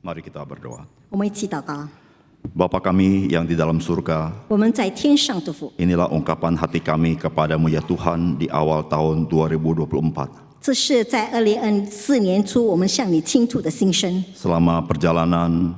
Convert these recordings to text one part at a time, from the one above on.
Mari kita berdoa. 我们一起祷告。 Bapa kami yang di dalam surga, 我们在天上的父， inilah ungkapan hati kami kepadamu ya Tuhan di awal tahun 2024. 这是在2024年初我们向你倾吐的心声。 Selama perjalanan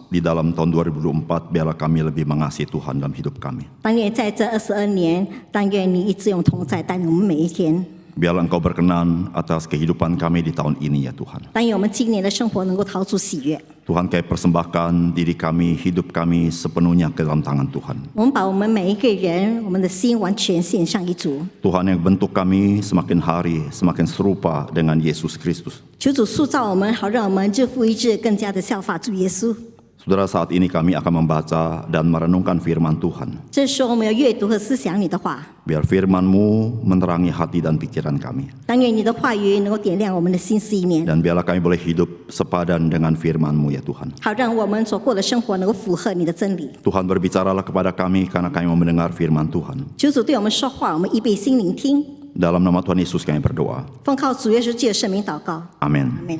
di dalam tahun 2024, biarlah kami lebih mengasihi Tuhan dalam hidup kami. 但愿在这22年，但愿你一直用同在带领我们每一天。 Biarlah Engkau berkenan atas kehidupan kami di tahun ini ya Tuhan. 但愿我们今年的生活能够陶出喜悦。 Tuhan, kami persembahkan diri kami, hidup kami sepenuhnya ke dalam tangan Tuhan. 我们把我们每一个人，我们的心完全献上一主。 Tuhan yang bentuk kami semakin hari semakin serupa dengan Yesus Kristus. 求主塑造我们，好让我们日复一日更加的效法主耶稣。 Saudara, saat ini kami akan membaca dan merenungkan firman Tuhan. 这时候我们要阅读和思想你的话， Biar firman-Mu menerangi hati dan pikiran kami. 但愿你的话语能够点亮我们的心思意念， Dan biarlah kami boleh hidup sepadan dengan firman-Mu ya Tuhan. 好让我们所过的生活能够符合你的真理。 Tuhan, berbicaralah kepada kami karena kami mau mendengar firman Tuhan. 求主对我们说话，我们预备心聆听。 Dalam nama Tuhan Yesus kami berdoa. 奉靠主耶稣基督的圣名祷告， Amin. 阿门。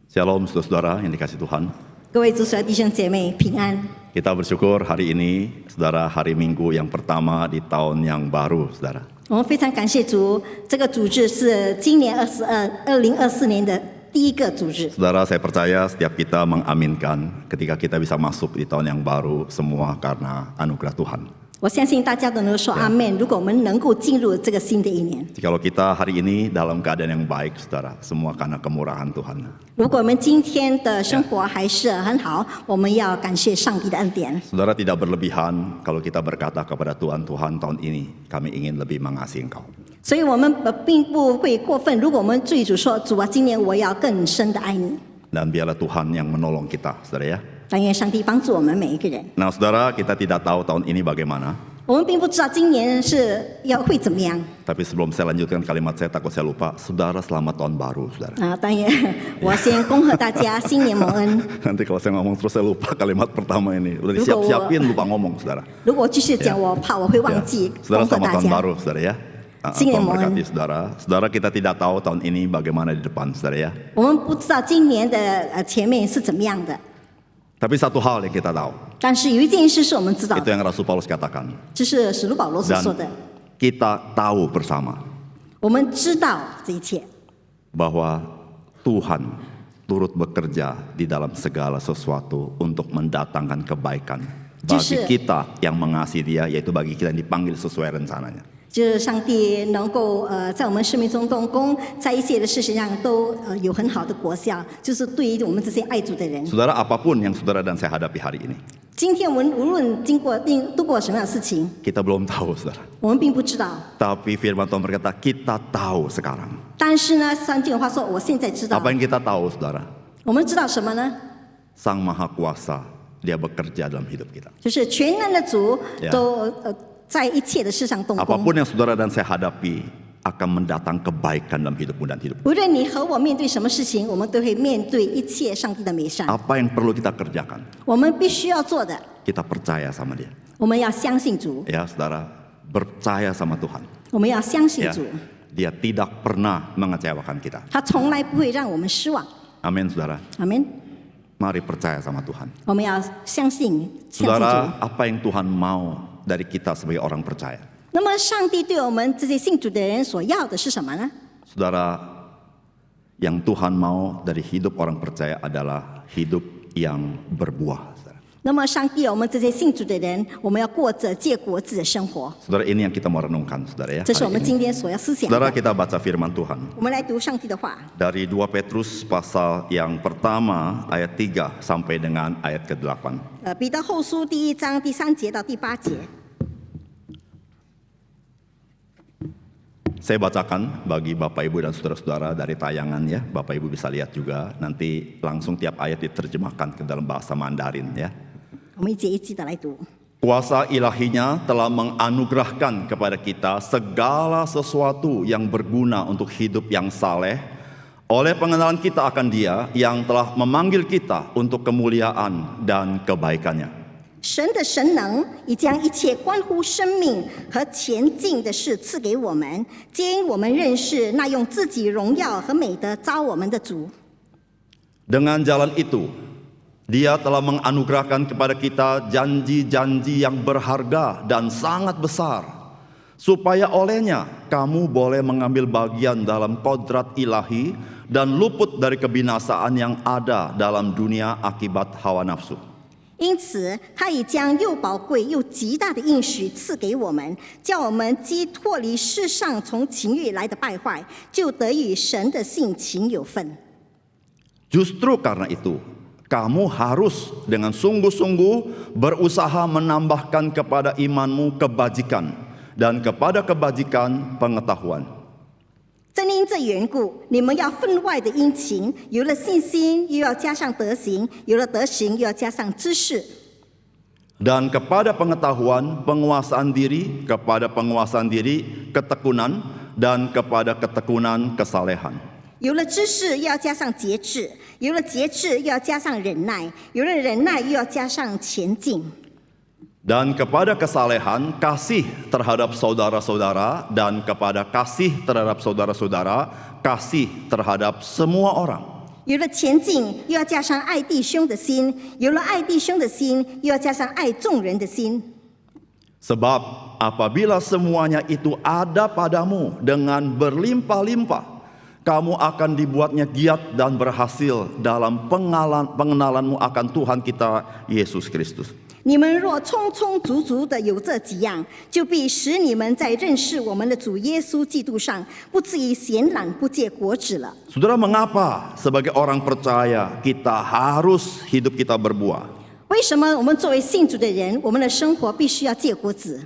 Shalom saudara-saudara yang dikasihi Tuhan. 各位主所爱弟兄姐妹平安。 Kita bersyukur hari ini, saudara, hari Minggu yang pertama di tahun yang baru, saudara. 我们非常感谢主，这个主日是今年2024年的第一个主日。 Saudara, saya percaya setiap kita mengaminkan ketika kita bisa masuk di tahun yang baru, semua karena anugerah Tuhan. 我相信大家都能够说阿门。如果我们能够进入这个新的一年， Jikalau kita hari ini dalam keadaan yang baik, saudara, semua karena kemurahan Tuhan. 如果我们今天的生活还是很好，我们要感谢上帝的恩典。 Saudara, tidak berlebihan kalau kita berkata kepada Tuhan, Tuhan, tahun ini kami ingin lebih mengasihi Engkau. 所以我们并不会过分。如果我们对主说：“主啊，今年我要更深的爱你。 Dan biarlah Tuhan yang menolong kita, saudara ya. ”但愿上帝帮助我们每一个人。 Nah, saudara, kita tidak tahu tahun ini bagaimana. 我们并不知道今年会怎么样 Tapi sebelum saya lanjutkan kalimat saya, takut saya lupa. Saudara, selamat tahun baru, saudara. 啊！但愿我先恭贺大家新年蒙恩。 Nanti kalau saya ngomong terus saya lupa kalimat pertama ini. Udah disiap-siapin lupa ngomong, saudara. 如果继续讲，我怕我会忘记 Saudara, 恭贺 selamat 大 tahun 家。 baru, saudara ya. Singin Tuhan mohon. berkati saudara. Saudara, kita tidak tahu tahun ini bagaimana di depan, saudara ya. 我们不知道今年的前面是怎么样的， Tapi satu hal yang kita tahu, 但是有一件事是我们知道 itu 的， yang Rasul Paulus katakan. 这是使徒保罗所说的。 Kita tahu bersama 我们知道这一切， bahwa Tuhan turut bekerja di dalam segala sesuatu untuk mendatangkan kebaikan bagi Justru- kita yang mengasihi Dia, yaitu bagi kita yang dipanggil sesuai rencananya. 就是上帝能够在我们生命中动工，在一切的事情上都有很好的果效，就是对于我们这些爱主的人。 Saudara, apapun yang saudara dan saya hadapi hari ini, 今天我们无论度过什么样的事情， kita belum tahu, saudara. 我们并不知道。 Tapi firman Tuhan berkata, kita tahu sekarang. 但是呢，上帝有话说，我现在知道。 Apa yang kita tahu, saudara? 我们知道什么呢？ Sang Maha Kuasa, Dia bekerja dalam hidup kita. 就是全能的主 Ya. 都在一切的事上动工。 Apapun yang saudara dan saya hadapi akan mendatang kebaikan dalam hidupmu dan hidupku. 无论你和我面对什么事情，我们都会面对一切上帝的美善。 Apa yang perlu kita kerjakan? 我们必须要做的， Kita percaya sama Dia. 我们要相信主， Ya, saudara, percaya sama Tuhan. 我们要相信 Ya, 主， Dia tidak pernah mengecewakan kita. 他从来不会让我们失望。 Amin, saudara. 阿门。 Mari percaya sama Tuhan. 我们要相信主。 Saudara, apa yang Tuhan mau dari kita sebagai orang percaya? 那么，上帝对我们这些信主的人所要的是什么呢？ Saudara, yang Tuhan mau dari hidup orang percaya adalah hidup yang berbuah. Saudara, 那么，上帝我们这些信主的人，我们要过着结果子的生活， saudara, ini yang kita mau renungkan, saudara ya. 这是我 hari 们 ini. 今天所要思想 Saudara, 的。 kita baca firman Tuhan 我们来读上帝的话， dari 2 Petrus pasal yang pertama ayat 3 sampai dengan ayat ke-8. 彼得后书第1章第3节到第8节。 Saya bacakan bagi Bapak Ibu dan saudara-saudara dari tayangan ya. Bapak Ibu bisa lihat juga. Nanti langsung tiap ayat diterjemahkan ke dalam bahasa Mandarin ya. 我们一节一节的来读。 Kuasa ilahinya telah menganugerahkan kepada kita segala sesuatu yang berguna untuk hidup yang saleh oleh pengenalan kita akan Dia yang telah memanggil kita untuk kemuliaan dan kebaikannya. 神的神能已将一切关乎生命和前进的事赐给我们，皆因我们认识那用自己荣耀和美德召我们的主。Dengan jalan itu, Dia telah menganugerahkan kepada kita janji-janji yang berharga dan sangat besar, supaya olehnya kamu boleh mengambil bagian dalam kodrat ilahi dan luput dari kebinasaan yang ada dalam dunia akibat hawa nafsu. 因此，他已将又宝贵又极大的应许赐给我们，叫我们既脱离世上从情欲来的败坏，就得与神的性情有份。 Justru karena itu, kamu harus dengan sungguh-sungguh berusaha menambahkan kepada imanmu kebajikan, dan kepada kebajikan pengetahuan. 正因这缘故，你们要分外的殷勤，有了信心，又要加上德行；有了德行，又要加上知识。 Dan kepada pengetahuan, penguasaan diri, kepada penguasaan diri, ketekunan, dan kepada ketekunan, kesalehan. 有了知识，又要加上节制；有了节制，又要加上忍耐；有了忍耐，又要加上前进。 Dan kepada kesalehan, kasih terhadap saudara-saudara, dan kepada kasih terhadap saudara-saudara, kasih terhadap semua orang. 有了前进，又要加上爱弟兄的心；有了爱弟兄的心，又要加上爱众人的心。 Sebab apabila semuanya itu ada padamu dengan berlimpah-limpah, kamu akan dibuatnya giat dan berhasil dalam pengenalanmu akan Tuhan kita Yesus Kristus. 你们若充充足足的有这几样，就必使你们在认识我们的主耶稣基督上，不至于闲懒不结果子了。 Saudara, mengapa sebagai orang percaya kita harus hidup kita berbuah? 为什么我们作为信主的人，我们的生活必须要结果子？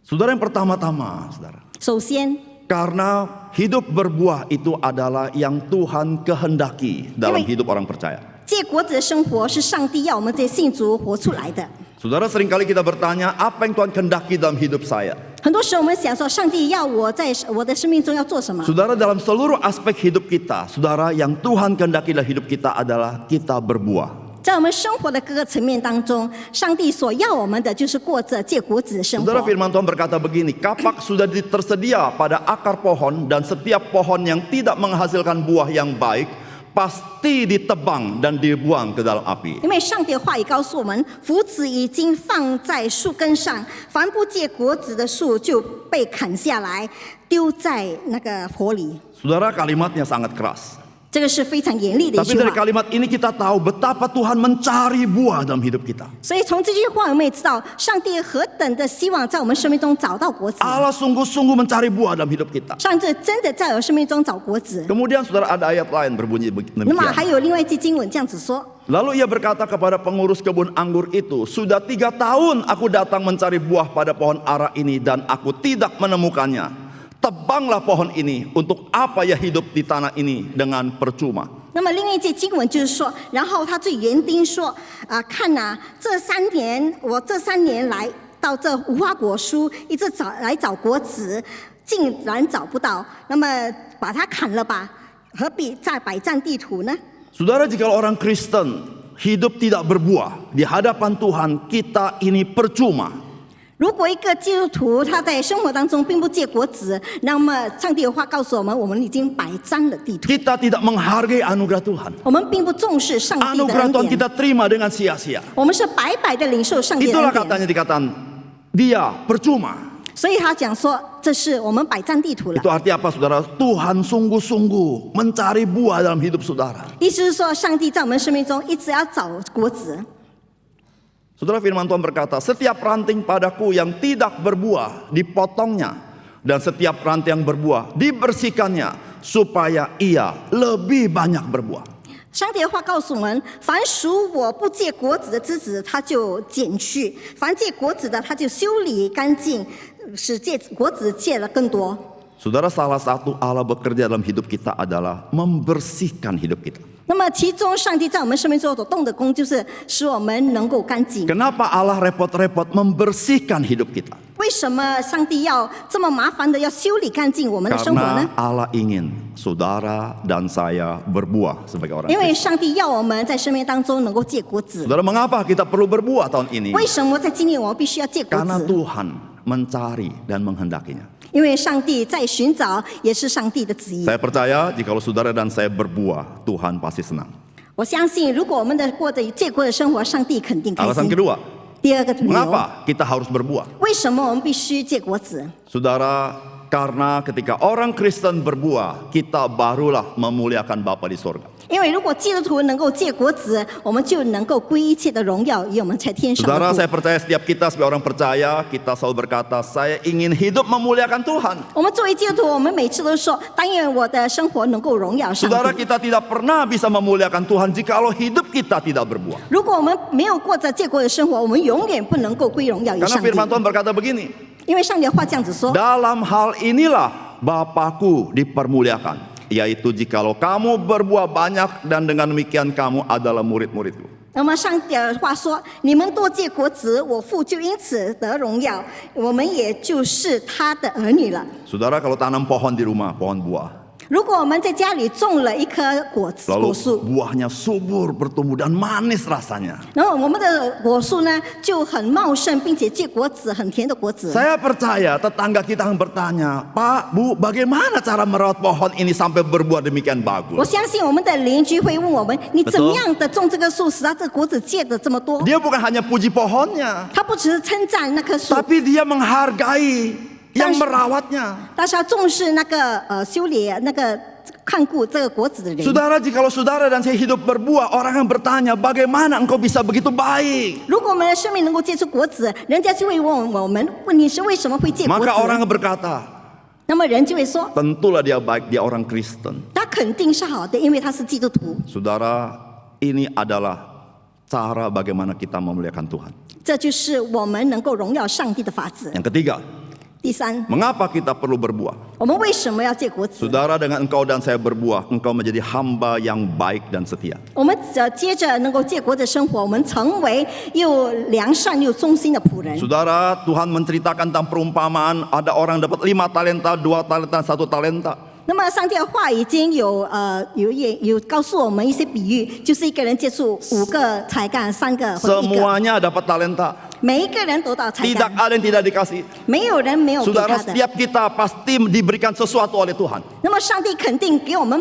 Saudara, yang pertama-tama, saudara, 首先， karena hidup berbuah itu adalah yang Tuhan kehendaki dalam hidup orang percaya. 结果子的生活是上帝要我们这些信主活出来的。 Saudara, seringkali kita bertanya, apa yang Tuhan kehendaki dalam hidup saya? 很多时候我们想说，上帝要我在我的生命中要做什么？ Saudara, dalam seluruh aspek hidup kita, saudara, yang Tuhan kehendaki dalam hidup kita adalah kita berbuah. 在我们生活的各个层面当中，上帝所要我们的就是过着结果子的生 Saudara, 活。 firman Tuhan berkata begini, kapak sudah tersedia pada akar pohon, dan setiap pohon yang tidak menghasilkan buah yang baik pasti ditebang dan dibuang ke dalam api. 因为上帝的话语告诉我们，斧子已经放在树根上，凡不结果子的树就被砍下来，丢在那个火里。 Saudara, kalimatnya sangat keras. 这个是非常严厉的一 Tapi 句 dari 话。 kalimat ini kita tahu betapa Tuhan mencari buah dalam hidup kita. 所以从这句话我们也知道，上帝何等的希望在我们生命中找到果子。 Allah sungguh-sungguh mencari buah dalam hidup kita. 上帝真的在我生命中找果子。 Kemudian saudara, ada ayat lain berbunyi 那么还 demikian. 有另外一句经文这样子说： Lalu ia berkata kepada pengurus kebun anggur itu, sudah 3 tahun aku datang mencari buah pada pohon ara ini dan aku tidak menemukannya. Tebanglah pohon ini, untuk apa ya hidup di tanah ini dengan percuma. 那么另外一节经文就是说，然后他对园丁说：看呐、这3年来到这无花果树，一直找果子，竟然找不到，那么把它砍了吧，何必再摆占地土呢？ Saudara, jika orang Kristen hidup tidak berbuah di hadapan Tuhan, kita ini percuma. 如果一个基督徒他在生活当中并不结果子，那么上帝的话告诉我们，我们已经摆占了地土， Kita tidak menghargai anugerah Tuhan. 我们并不重视上帝的 Anugerah 恩 Tuhan 典， kita terima dengan sia-sia. 我们是白白的领受上帝的 Itulah 恩典。 katanya dikatakan, dia percuma. 所以他讲说，这是我们摆占地土了。 Itu arti apa, saudara? Tuhan sungguh-sungguh mencari buah dalam hidup saudara. 意思是说，上帝在我们生命中一直要找果子。 Saudara, firman Tuhan berkata, setiap ranting padaku yang tidak berbuah dipotongnya, dan setiap ranting yang berbuah dibersihkannya, supaya ia lebih banyak berbuah. 上帝的话告诉我们：凡属我不结果子的枝子，他就剪去；凡结果子的，他就修理干净，使结果子结了更多。 Saudara, salah satu Allah bekerja dalam hidup kita adalah membersihkan hidup kita. 那么，其中上帝在我们生命中所动的工，就是使我们能够干净。 Kenapa Allah repot-repot membersihkan hidup kita? 为什么上帝要这么麻烦的要修理干净我们的生活 Karena 呢？ Allah ingin saudara dan saya berbuah sebagai orang 因为 Kristen. 上帝要我们在生命当中能够结果子。 Saudara, mengapa kita perlu berbuah tahun ini? 为什么在今年我们必须要结果 Karena 子？ Tuhan mencari dan menghendakinya. 因为上帝在寻找，也是上帝的旨意。 Saya percaya jikalau saudara dan saya berbuah, Tuhan pasti senang. 我相信，如果我们的过着戒国的生活，上帝肯定开 Alasan 心。 kedua, 第二个理由， mengapa kita harus berbuah? 为什么我们必须戒国子？ Saudara, karena ketika orang Kristen berbuah, kita barulah memuliakan Bapa di sorga. 因为如果基督徒能够戒国子，我们就能够归一切的荣耀与我们在天上的 Saudara, 父。 saya percaya setiap kita sebagai orang percaya, kita selalu berkata, saya ingin hidup memuliakan Tuhan. 我们作为基督徒，我们每次都说，但愿我的生活能够荣耀上 Saudara, 帝。 kita tidak pernah bisa memuliakan Tuhan jikalau hidup kita tidak berbuah. 如果我们没有过着戒国的生活，我们永远不能够归荣耀于 Karena 上帝。 firman Tuhan berkata begini, 因为上帝的话这样子说， dalam hal inilah Bapakku dipermuliakan, yaitu jikalau kamu berbuah banyak dan dengan demikian kamu adalah murid-muridku. 那么上帝的话说：“你们多结果子，我父就因此得荣耀，我们也就是他的儿女了。 Saudara, kalau tanam pohon di rumah, pohon buah, 如果我们在家里种了一棵果 lalu 树， buahnya subur, bertumbuh dan manis rasanya. 然后我们的果树呢就很茂盛，并且结果子很甜的果子。 Saya percaya tetangga kita akan bertanya, Pak, Bu, bagaimana cara merawat pohon ini sampai berbuah demikian 我 bagus? 相信我们的邻居会问我们：你怎么样的种这个树，使它这个果子结的这么多？ Dia bukan hanya puji pohonnya, 他不只是称赞那棵树， tapi dia menghargai yang merawatnya. 但是要重视那个修理那个看顾这个果子的人。 Saudara, jikalau saudara dan saya hidup berbuah, orang akan bertanya, bagaimana engkau bisa begitu baik? 如果我们的生命能够结出果子，人家就会问我们：问你是为什么会结果 Maka 子？ orang berkata, 那么人就会说， tentulah dia baik, dia orang Kristen. 他肯定是好的，因为他是基督徒。 Saudara, ini adalah cara bagaimana kita memuliakan Tuhan. 这就是我们能够荣耀上帝的法子。 Yang ketiga, 第三， mengapa kita perlu berbuah? 我们为什么要结果子？ Saudara, dengan engkau dan saya berbuah, engkau menjadi hamba yang baik dan setia. 我们接着能够结果的生活，我们成为又良善又忠心的仆人。 Saudara, Tuhan menceritakan tentang perumpamaan, ada orang dapat 5 talenta, 2 talenta, 1 talenta. 那么上帝的话已经有告诉我们一些比喻，就是一个人接触5个才干，3个或者1个， Semuanya dapat talenta. 每一个人得到才 Tidak 干， ada yang tidak dikasih. 没有人没有给 Saudara, 他的。 setiap kita pasti diberikan sesuatu oleh Tuhan. 那么上帝肯定给我们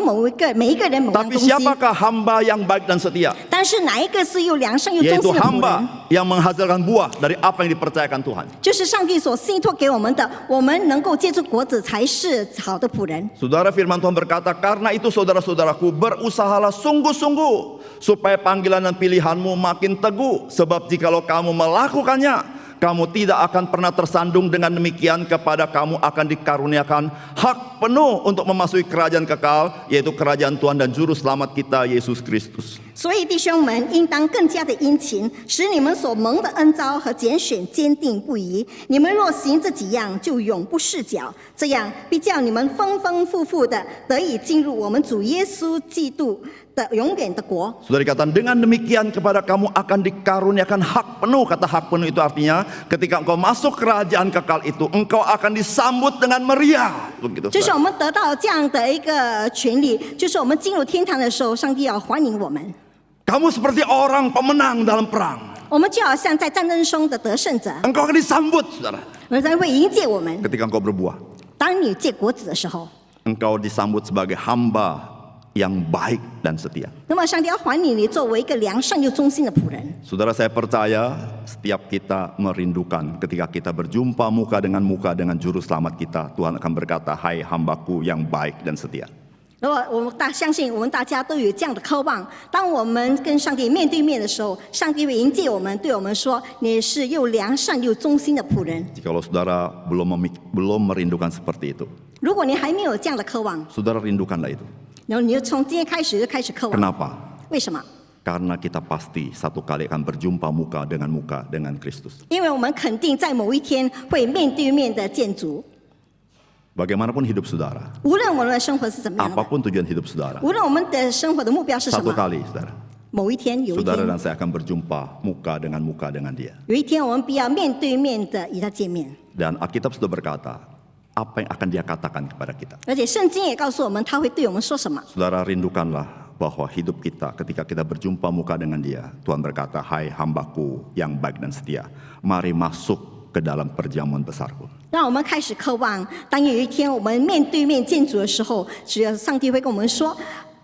每一个人某样 Tapi 东西， siapakah hamba yang baik dan setia? 但是哪一个是又良善又忠 Yaitu 心的仆人？ hamba yang menghasilkan buah dari apa yang dipercayakan Tuhan. 就是上帝所信托给我们的，我们能够结出果子才是好的仆人。 Saudara, firman Tuhan berkata, karena itu saudara-saudaraku, berusahalah sungguh-sungguh supaya panggilan dan pilihanmu makin teguh. Sebab jikalau kamu melakukannya, kamu tidak akan pernah tersandung. Dengan demikian kepada kamu akan dikaruniakan hak penuh untuk memasuki kerajaan kekal, yaitu kerajaan Tuhan dan Juru Selamat kita, Yesus Kristus. 所以弟兄们，应当更加的殷勤，使你们所蒙的恩召和拣选坚定不移。你们若行这几样，就永不失脚，这样必叫你们丰丰富富的得以进入我们主耶稣基督的永远的国。 Saudara dikatakan, dengan demikian kepada kamu akan dikaruniakan hak penuh. Kata hak penuh itu artinya ketika engkau masuk kerajaan kekal itu, engkau akan disambut dengan meriah. Begitu, 就是 saudara. 我们得到这样的一个权利，就是我们进入天堂的时候，上帝要欢迎我们。 Kamu seperti orang pemenang dalam perang. 我们就好像在战争中的得胜者， Engkau akan disambut, saudara. 而人会迎接我们。 Ketika engkau berbuah, 当你结果子的时候， engkau disambut sebagai hamba yang baik dan setia. 那么上帝要欢迎你作为一个良善又忠心的仆人。 Saudara, saya percaya setiap kita merindukan ketika kita berjumpa muka dengan Juru Selamat kita, Tuhan akan berkata, hai hambaku yang baik dan setia. 如果我们相信我们大家都有这样的渴望，当我们跟上帝面对面的时候，上帝会迎接我们，对我们说：“你是又良善又忠心的仆人。 Jikalau saudara belum merindukan seperti itu, ”如果你还没有这样的渴望， saudara rindukanlah itu. 然后你就从今天开始就开始渴望。 Kenapa? 为什么？ Karena kita pasti satu kali akan berjumpa muka dengan Kristus. 因为我们肯定在某一天会面对面的见主。 Bagaimanapun hidup saudara, 无论我们的生活是怎么样的， apapun tujuan hidup saudara, 无论我们的生活的目标是什 satu 么， kali saudara, 某一天有一 saudara 天 dan saya akan berjumpa muka dengan dia. 有一天我们必要面对面的与他见面。 Dan Alkitab sudah berkata, apa yang akan dia katakan kepada kita. 而且圣经也告诉我们，他会对我们说什么。 Saudara, rindukanlah bahwa hidup kita ketika kita berjumpa muka dengan dia, Tuhan berkata, hai hambaku yang baik dan setia, mari masuk ke dalam perjamuan besarku. 让我们开始渴望，当有一天我们面对面见主的时候，只有上帝会跟我们说：“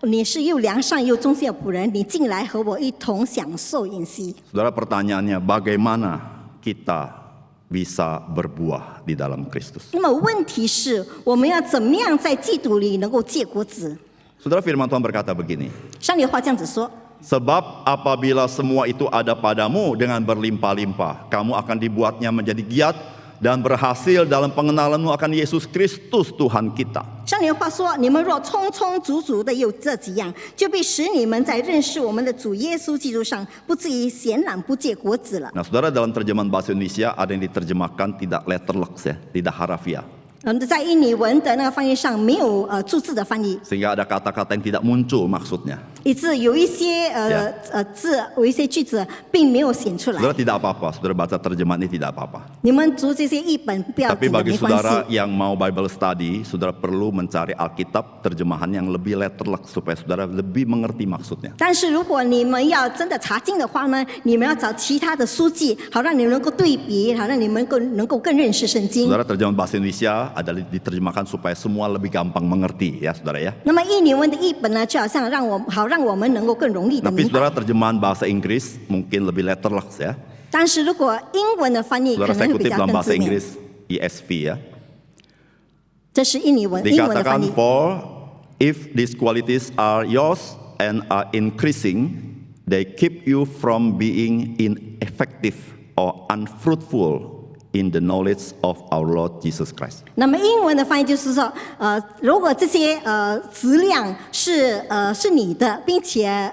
你是又良善又忠心的仆人，你进来和我一同享受宴席。 Saudara, pertanyaannya bagaimana kita bisa berbuah di dalam Kristus? 那么问题是，我们要怎么样在基督里能够结果子？ Saudara, firman Tuhan berkata begini. 上帝的话这样子说。 Sebab apabila semua itu ada padamu dengan berlimpah-limpah, kamu akan dibuatnya menjadi giat dan berhasil dalam pengenalanmu akan Yesus Kristus Tuhan kita. 上帝的话说：“你们若充充足足的有这几样，就必使你们在认识我们的主耶稣基督上，不至于闲懒不结果子了。” Nah, saudara, dalam terjemahan bahasa Indonesia ada yang diterjemahkan tidak letterlek ya, tidak harafiah. 在印尼文的那个翻译上没有注字的翻译， Sehingga ada kata-kata yang tidak muncul maksudnya. 以致有一些字，有一些句子并没有显出来。 Saudara, tidak apa-apa, saudara baca terjemahan ini tidak apa-apa. 你们读这些译本不要 Tapi 紧的， bagi 没关 saudara 系。 yang mau Bible study, saudara perlu mencari Alkitab terjemahan yang lebih letterlek supaya saudara lebih mengerti maksudnya. 但是如果你们要真的查经的话呢，你们要找其他的书籍，好让你们能够对比，好让你们能够更认识圣经。 Saudara, terjemahan bahasa Indonesia adalah diterjemahkan supaya semua lebih gampang mengerti ya saudara ya. 那么印尼文的译本呢，就好像让我们能够更容易的 Tapi 明白。 saudara, terjemahan bahasa Inggris mungkin lebih letterlek ya. 但是如果英文的翻译可 Saudara, 能 saya 会比 kutip 较 dalam 更 bahasa 字面。 Inggris ESV ya. 这是英文的翻 Dikatakan 译。 for if these qualities are yours and are increasing, they keep you from being ineffective or unfruitful in the knowledge of our Lord Jesus Christ. 那么英文的翻译就是说，如果这些质量是你的，并且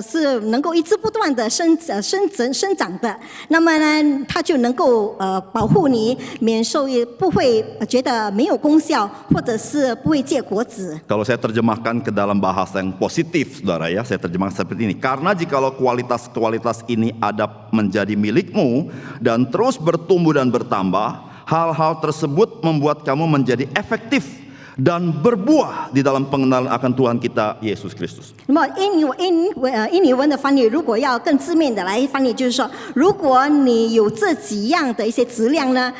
是能够一直不断的生长的，那么呢，它就能够保护你免受不会觉得没有功效，或者是不会结果子。 Kalau saya terjemahkan ke dalam bahasa yang positif, saudara ya, saya terjemahkan seperti ini. Karena jikalau kualitas-kualitas ini ada menjadi milikmu dan terus bertumbuh dan bertambah, hal-hal tersebut membuat kamu menjadi efektif dan berbuah di dalam pengenalan akan Tuhan kita Yesus Kristus. 那么印尼文的翻译，如果要更字面的来翻译，就是说，如果你有这几样的一些质量呢，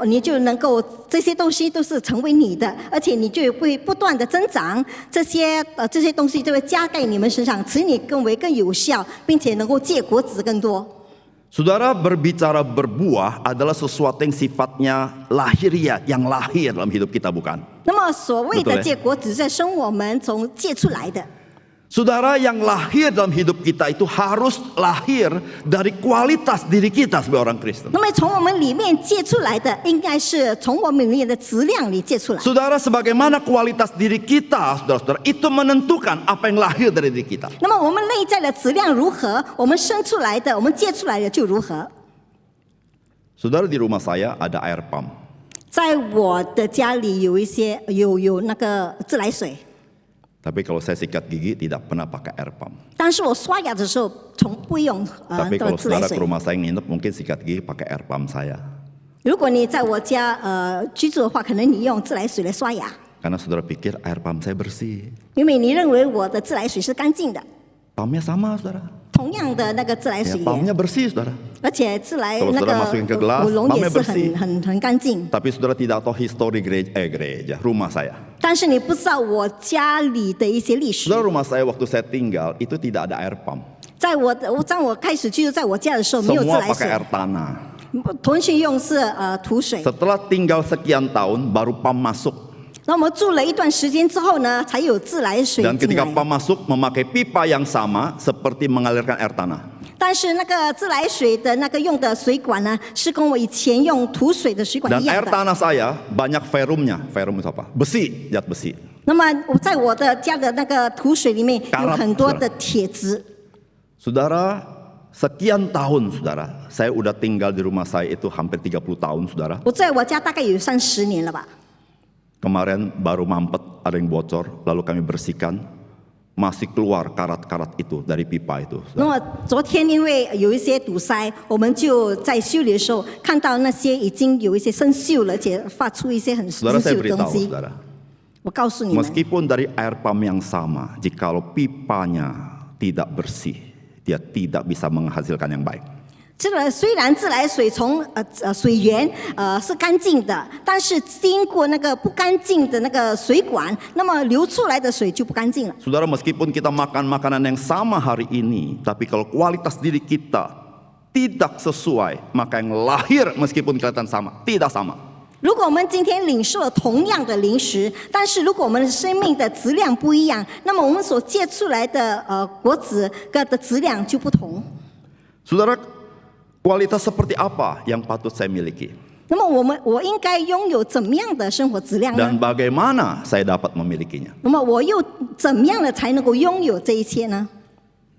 你就能够这些东西都是成为你的，而且你就会不断的增长，这些东西就会加在你们身上，使你更有效，并且能够结果子更多。 Saudara, berbicara berbuah adalah sesuatu yang sifatnya lahiriah, yang lahir dalam hidup kita, bukan? 那么所谓的 Betul ya? 结果子是生我们从结出来的。 Saudara, yang lahir dalam hidup kita itu harus lahir dari kualitas diri kita sebagai orang Kristen. 那么从我们里面结出来的，应该是从我们里面的质量里结出来。 Saudara, sebagaimana kualitas diri kita, saudara-saudara, itu menentukan apa yang lahir dari diri kita. 那么我们内在的质量如何，我们生出来的，我们结出来的就如何。 Saudara, di rumah saya ada air pump. 在我的家里有一些有那个自来水， Tapi kalau saya sikat gigi tidak pernah pakai air pump. 但是我刷牙的时候从不用 Tapi 的 kalau 自来 saudara 水 ke。rumah saya yang nginep mungkin sikat gigi pakai air pump saya. 如果你在我家居住的话，可能你用自来水来刷牙， Karena saudara pikir air pump saya bersih. 因为你认为我的自来水是干净的。 Pumpnya sama, saudara. 同样的那个自来 Ya, 水源， pumpnya bersih, saudara. 而且自来 Kalau 那 saudara masukin ke gelas, 个龙也 pumpnya 是 bersih. 很干净。 Tapi saudara tidak tahu histori gereja, rumah saya. 但是你不知道我家里的一些历史。 Saudara, rumah saya waktu saya tinggal itu tidak ada air pump. 当我开始居住在我家的时候，没有自 Semua 来 pakai 水， air tanah. 同学用是土水。 Setelah tinggal sekian tahun baru pump masuk. 那我们住了一段时间之后呢，才有自来水 Dan 进 ketika 来。 pump masuk memakai pipa yang sama seperti mengalirkan air tanah. 但是那个自来水的那个用的水管呢，是跟我以前用土水的水管 Dan 一样 air 的。 tanah saya banyak ferrumnya. Ferum itu apa? Besi, zat besi. 那么我在我的家的那个土水里面有 Karat， 很多的铁质。 Saudara, sekian tahun saudara, saya udah tinggal di rumah saya itu hampir 30 tahun saudara. 我在我家大概有30年了吧。 Kemarin baru mampet, ada yang bocor, lalu kami bersihkan. Masih keluar karat-karat itu dari pipa itu. 那么昨天因为有一些堵塞，我们就在修理的时候看到那些已经有一些生锈了，而且发出一些很生 Saudara, saya 锈的东 beritahu 西。 saudara, 我告诉你们， meskipun dari air pump yang sama, jikalau pipanya tidak bersih, dia tidak bisa menghasilkan yang baik. 这个虽然自来水从水源是干净的，但是经过那个不干净的那个水管，那么流出来的水就不干净了。 Saudara, meskipun kita makan makanan yang sama hari ini, tapi kalau kualitas diri kita tidak sesuai, maka yang lahir meskipun kelihatan sama, tidak sama. 如果我们今天领受了同样的零食，但是如果我们的生命的质量不一样，那么我们所结出来的果子的质量就不同。 Saudara, kualitas seperti apa yang patut saya miliki? 那么我应该拥有怎么样的生活质量呢？ Dan bagaimana saya dapat memilikinya? 那么我又怎么样的才能够拥有这一切呢？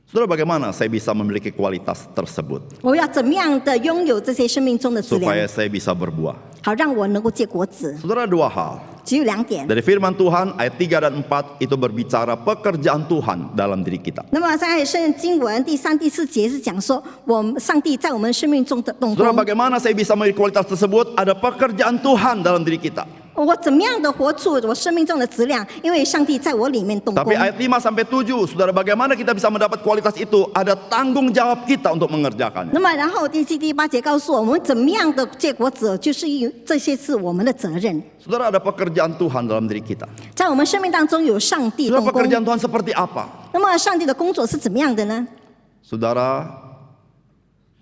Saudara, bagaimana saya bisa memiliki kualitas tersebut? 我要怎么样的拥有这些生命中的质量， Supaya saya bisa berbuah. 好让我能够结果子？ Saudara, dua hal. 只有2点。 Dari firman Tuhan ayat 3 dan 4 itu berbicara pekerjaan Tuhan dalam diri kita. 那么在圣经文第3、第4节是讲说，我们上帝在我们生命中的动 Saudara, 工。 bagaimana saya bisa memiliki kualitas tersebut? Ada pekerjaan Tuhan dalam diri kita. 我怎么样的活出我生命中的质量？因为上帝在我里面动工 Tapi。ayat 5 sampai 7, Saudara, bagaimana kita bisa mendapat kualitas itu? Ada tanggung jawab kita untuk mengerjakannya. 那么然后第7、第8节告诉我们怎么样的结果子，就是这些是我们的责任。 Saudara, ada pekerjaan Tuhan dalam diri kita. 在我们生命当中有上帝 Saudara, 动工。 pekerjaan Tuhan seperti apa? 那么上帝的工作是怎么样的呢？ Saudara,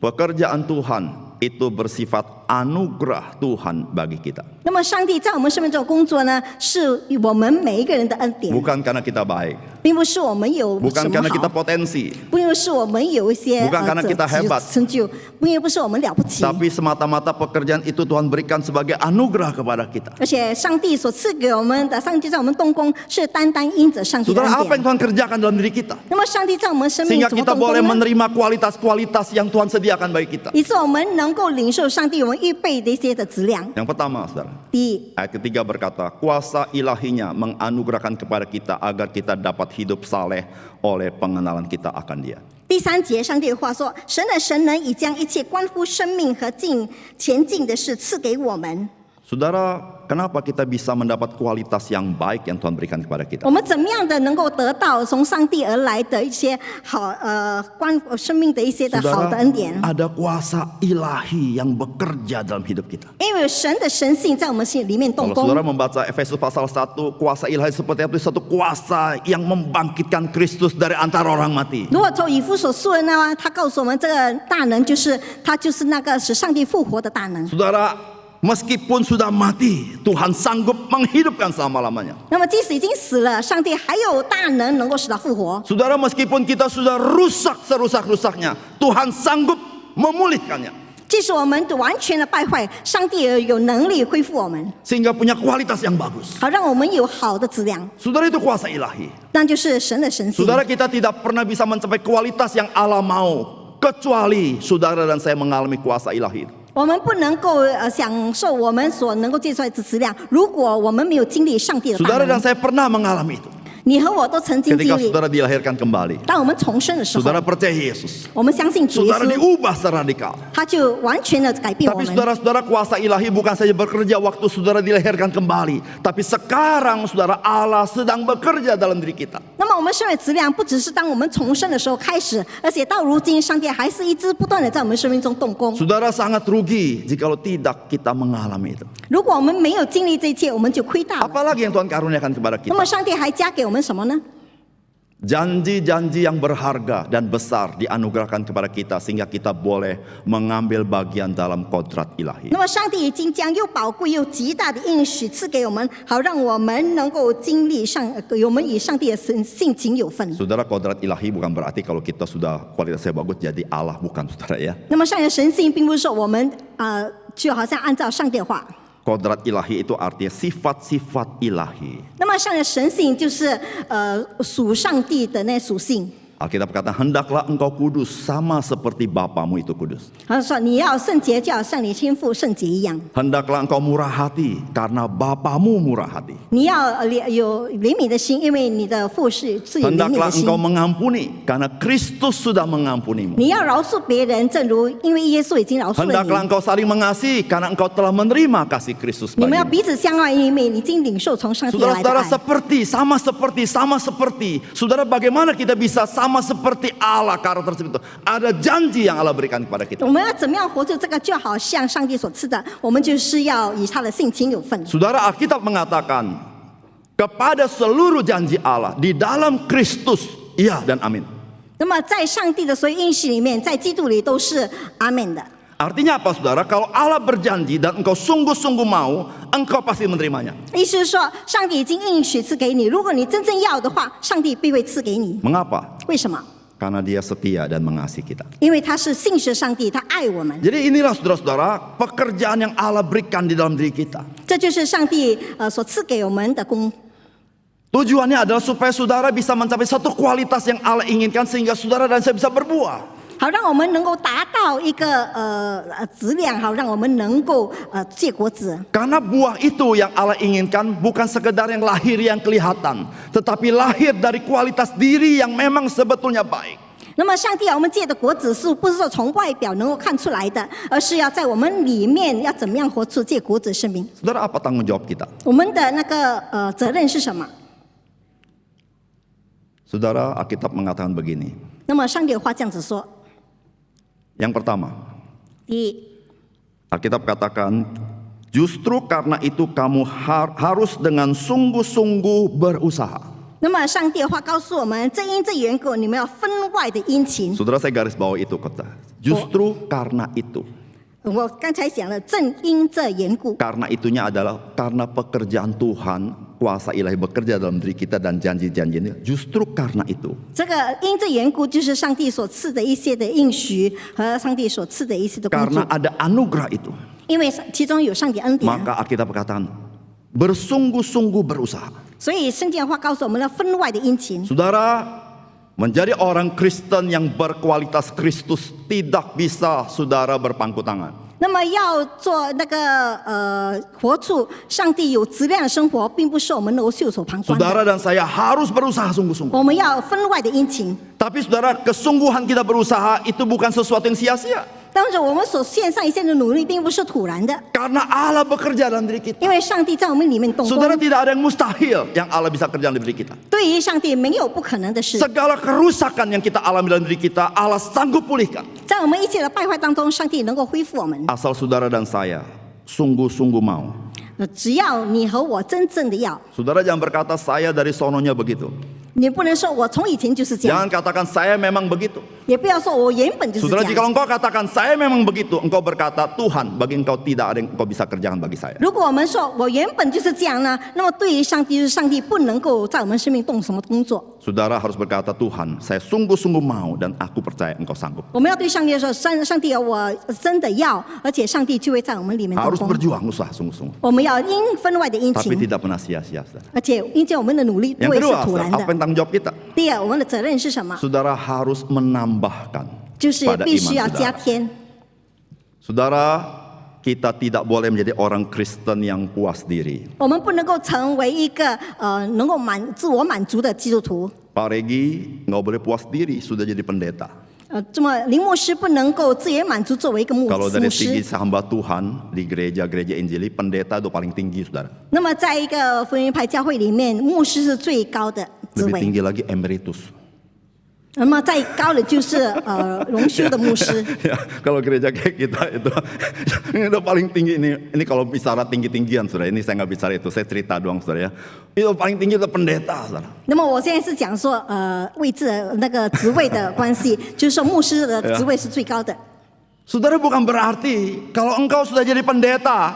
pekerjaan Tuhan itu bersifat anugerah Tuhan bagi kita. 那么上帝在我们生命中的工作呢，是我们每一个人的恩典， Bukan karena kita baik, 并不是我们有 bukan 什么 karena kita 好， potensi, 并不是我们有一些 Bukan karena kita hebat 成就，并不是我们了不起， tapi semata-mata pekerjaan itu Tuhan berikan sebagai anugerah kepada kita. 而且上帝所赐给我们的，上帝在我们动工是单单因着上帝的 Saudara, 恩 apa yang 典。 Tuhan kerjakan dalam diri kita? 那么上帝在我们生命 Sehingga 怎么 kita 动 boleh 工呢？ menerima kualitas-kualitas yang Tuhan sediakan bagi kita. 以致我们能够领受上帝我们预备的一些的质量。 Yang pertama, Saudara, 第一， ayat ketiga berkata, kuasa ilahinya menganugerahkan kepada kita agar kita dapat hidup saleh oleh pengenalan kita akan Dia. 第3节，上帝的话说：“神的神能已将一切关乎生命和前进的事赐给我们。” Saudara, kenapa kita bisa mendapat kualitas yang baik yang Tuhan berikan kepada kita? 我们怎么样的能够得到从上帝而来的一些好关生命的一些的好的恩典？ ada kuasa ilahi yang bekerja dalam hidup kita. 因为神的神性在我们心里面动 Kalau 工。 saudara membaca Efesus pasal 1, kuasa ilahi seperti itu satu kuasa yang membangkitkan Kristus dari antara orang mati. 如果从以弗所书的呢，他告诉我们，这个大能就是他就是那个使上帝复活的大能。 Saudara, meskipun sudah mati, Tuhan sanggup menghidupkan selama-lamanya. 那么即使已经死了，上帝还有大能能够使他复活。 Saudara, meskipun kita sudah rusak serusak-rusaknya, Tuhan sanggup memulihkannya. 即使我们完全的败坏，上帝也有能力恢复我们， Sehingga punya kualitas yang bagus. 好让我们有好的质量。 Saudara, itu kuasa ilahi. 那就是神的神性。 Saudara, kita tidak pernah bisa mencapai kualitas yang Allah mau, kecuali saudara dan saya mengalami kuasa ilahi itu. 我们不能够享受我们所能够借出来的质量，如果我们没有经历上帝的大 Saudara 能 dan。saya pernah mengalami itu. 你和我都曾经经 Ketika 历， saudara dilahirkan kembali, 当我们重生的时候， saudara percaya Yesus, 我们相信主耶 saudara 稣， diubah secara radikal. 他就完全的改变我 Tapi 们。 saudara-saudara, kuasa ilahi bukan saja bekerja waktu saudara dilahirkan kembali, tapi sekarang saudara, Allah sedang bekerja dalam diri kita. 那么我们生命质量不只是当我们重生的时候开始，而且到如今，上帝还是一直不断的在我们生命中动工。 Saudara sangat rugi jikalau tidak kita mengalami itu. 如果我们没有经历这一切，我们就亏大了。 Apalagi yang Tuhan karuniakan kepada 那么 kita? 上帝还加给我们什么呢？ Janji-janji yang berharga dan besar dianugerahkan kepada kita sehingga kita boleh mengambil bagian dalam kodrat ilahi. 那么上帝已经将又宝贵又极大的应许赐给我们，好让我们能够经历我们与上帝的性情有份。 Saudara, kodrat ilahi bukan berarti kalau kita sudah kualitasnya bagus jadi Allah, bukan saudara ya. 那么上帝的神性并不是说我们就好像按照上帝的话。 Kodrat ilahi itu artinya sifat-sifat ilahi. 那么上帝的神性就是属上帝的那属性。 Alkitab kata, hendaklah engkau kudus sama seperti Bapamu itu kudus. 他说你要圣洁，就要像你天父圣洁一样。 Hendaklah engkau murah hati karena Bapamu murah hati. 你要有怜悯的心，因为你的父是有怜悯 Hendaklah 的心。 engkau mengampuni karena Kristus sudah mengampunimu. 你要饶恕别人，正如因为耶稣已经饶恕了 Hendaklah 你。 engkau saling mengasihi karena engkau telah menerima kasih Kristus 你们要 bagimu. 彼此相爱，因为你已经领受从上帝来的 Saudara-saudara, 爱。 sama seperti. Saudara, bagaimana kita bisa sama sama seperti Allah karakter seperti itu. Ada janji yang Allah berikan kepada kita. 我们要怎么样活出这个，就好像上帝所赐的，我们就是要以他的性情有份。 Saudara, Alkitab mengatakan kepada seluruh janji Allah di dalam Kristus, iya dan amin. 那么在上帝的所有应许里面，在基督里都是阿门的。 Artinya apa saudara? Kalau Allah berjanji dan engkau sungguh-sungguh mau, engkau pasti menerimanya. 意思是说，上帝已经应许赐给你，如果你真正要的话，上帝必会赐给你。 Mengapa? 为什么？ Karena dia setia dan mengasihi kita. 因为他是信实的上帝，他爱我们。 Jadi inilah saudara-saudara pekerjaan yang Allah berikan di dalam diri kita. 这就是上帝所赐给我们的功。 Tujuannya adalah supaya saudara bisa mencapai satu kualitas yang Allah inginkan sehingga saudara dan saya bisa berbuah. 好让我们能够达到一个质量，好让我们能够结果子。 Karena buah itu yang Allah inginkan bukan sekedar yang lahir yang kelihatan, tetapi lahir dari kualitas diri yang memang sebetulnya baik. 那么上帝我们结的果子是不是说从外表能够看出来的，而是要在我们里面要怎么样活出结果子生命？ Saudara, apa tanggung jawab kita? 我们的那个责任是什么？ Saudara, Alkitab mengatakan begini. 那么上帝的话这样子说： Yang pertama, 第一， Alkitab katakan, justru karena itu kamu harus dengan sungguh-sungguh berusaha. 那么上帝的话告诉我们，正因这缘故，你们要分外的殷勤。 Saudara, saya garis bawah itu kata. Justru karena itu. 我刚才讲了，正因这缘故， Karena itunya adalah karena pekerjaan Tuhan, kuasa ilahi bekerja dalam diri kita dan janji-janjinya. Justru karena itu. 这个因这缘故，就是上帝所赐的一些的应许和上帝所赐的一些的工 Karena 作， ada anugerah itu. 因为其中有上帝恩典， Maka Alkitab katakan, bersungguh-sungguh berusaha. 所以圣经的话告诉我们要分外的殷勤。 Saudara, menjadi orang Kristen yang berkualitas Kristus tidak bisa saudara berpangku tangan. 那么要做那个活出上帝有质量的生活，并不是我们能够袖手旁观 Saudara 的。 dan saya harus berusaha sungguh-sungguh. 我们要分外的殷勤。 Tapi saudara, kesungguhan kita berusaha itu bukan sesuatu yang sia-sia. 当然，我们所献上一切的努力，并不是突然的， Karena Allah bekerja dalam diri kita. 因为上帝在我们里面动 Saudara, 工。 tidak ada yang mustahil yang Allah bisa kerja dalam diri kita. 对于上帝没有不可能的事， Segala kerusakan yang kita alami dalam diri kita, Allah sanggup pulihkan. 在我们一切的败坏当中，上帝能够恢复我们。 Asal saudara dan saya sungguh-sungguh mau. 只要你和我真正的要， Saudara jangan berkata saya dari sononya begitu. 你不能说我从以前就是这样， Jangan katakan saya memang begitu. 也不要说我原本就是这 Saudara, jika 样。 engkau katakan saya memang begitu, engkau berkata Tuhan, bagi engkau tidak ada yang engkau bisa kerjakan bagi saya. 如果我们说我原本就是这样呢，那么对于上帝，就是上帝不能够在我们生命动什么工作。 Saudara harus berkata Tuhan, saya sungguh-sungguh mau dan aku percaya engkau sanggup. 我们要对上帝说，上帝，我真的要，而且上帝就会在我们里面动 Harus 工。 berjuang usaha sungguh-sungguh. 我们要因分外的殷 Tapi 勤， tidak pernah sia-sia. Saudara. 而且因着我们的努力不 Yang 会是 kedua, 突然 apa 的。 yang tanggung jawab kita? 第二，我们的责任是什么？ Saudara harus menambahkan 就是 pada 必须要 iman 加 saudara. 添。 Saudara, kita tidak boleh menjadi orang Kristen yang puas diri. 我们不能够成为一个能够自我满足的基督徒。 Pak Regi nggak boleh puas diri sudah jadi pendeta. 这么林牧师不能够自我满足作为一个牧 Kalau dari 牧 segi 师。 hamba Tuhan di gereja-gereja Injili, pendeta itu paling tinggi, saudara. 那么在一个福音派教会里面，牧师是最高的职 Lebih 位。 tinggi lagi emeritus. 那么再高的就是荣休的牧师。 Ya, kalau gereja kayak kita itu ini udah paling tinggi ini kalau bicara tinggi-tinggian, saudara. Ini saya nggak bicara itu, saya cerita doang, saudara ya. Itu paling tinggi itu pendeta, saudara. 那么我现在是讲说位置的那个职位的关系，就是说牧师的职位是最高的。 Saudara, bukan berarti kalau engkau sudah jadi pendeta,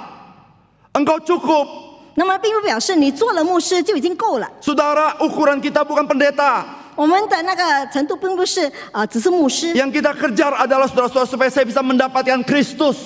engkau cukup. 那么并不表示你做了牧师就已经够了。 Saudara, ukuran kita bukan pendeta. 我们的那个程度并不是只是牧师， Yang kita kejar adalah saudara-saudara supaya saya bisa mendapatkan Kristus.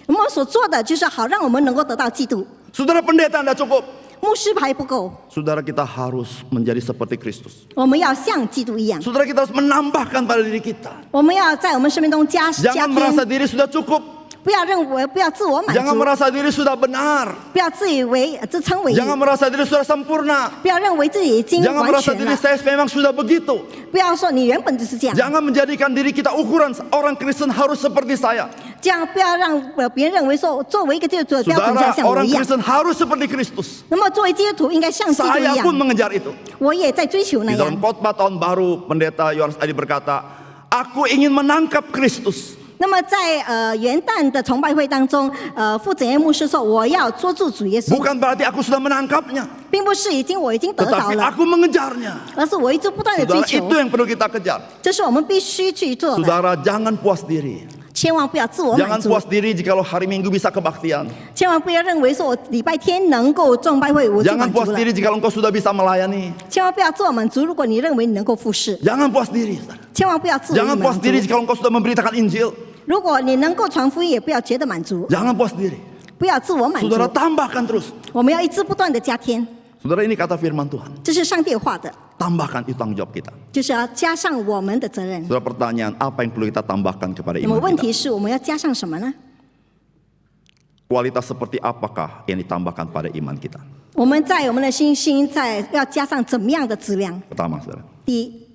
我们所做的就是好让我们能够得到基督。 Saudara, pendeta tidak cukup. 牧师还不够， Saudara, kita harus menjadi seperti Kristus. 我们要像基督一样， Saudara, kita harus menambahkan pada diri kita. 我们要在我们生命中加 Jangan merasa 添， diri sudah cukup. 不要认为，不要自我满 Jangan 足， merasa diri sudah benar. 不要自以为自称为义， Jangan merasa diri sudah sempurna. 不要认为自己已经 Jangan 完 merasa 全 diri 了， saya memang sudah begitu. 不要说你原本就是这样， Jangan menjadikan diri kita ukuran orang Kristen harus seperti saya. 这样不要让别人认为说，作为一个基督徒的标准就要 Saudara, 像我 orang 一样。 Kristen harus seperti Kristus. 那么作为基督徒应该像基督一 Saya pun 样， mengejar itu. 我也在追求那 Di 样 dalam。khotbah tahun baru, Pendeta Yohanes Adi berkata, aku ingin menangkap Kristus. 那么在元旦的崇拜会当中，负责任牧师说，我要捉住主耶稣， Bukan berarti aku sudah menangkapnya, 并不是我已经得着 tetapi 了， aku mengejarnya. 而是我一直不断的追 Saudara, 求 itu，yang perlu kita kejar. 这是我们必须去做的。 Saudara, jangan puas diri. 千万不要自我满 Jangan 足， puas diri jikalau hari Minggu bisa kebaktian. 千万不要认为说我礼拜天能够崇拜会我就 Jangan 满足 puas 了， diri jikalau engkau sudah bisa melayani. 千万不要自我满足。如果你认为你能够服侍， Jangan puas diri. Saudara. 千万不要自我 Jangan 满 puas 足。 diri jikalau engkau sudah memberitakan Injil. 如果你能够传福音，也不要觉得满足， Jangan puas diri. 不要自我满足。 Saudara, tambahkan terus. 我们要一直不断的加添， Saudara, ini kata firman Tuhan. 这是上帝的话的， Tambahkan itu tanggung jawab kita. 就是要加上我们的责任。 Saudara, pertanyaan apa yang perlu kita tambahkan kepada 那么 iman 问 kita? 题是我们要加上什么呢？ Kualitas seperti apakah yang ditambahkan pada iman kita? 我们的信心要加上怎么样的质量？ Pertama, saudara, 第一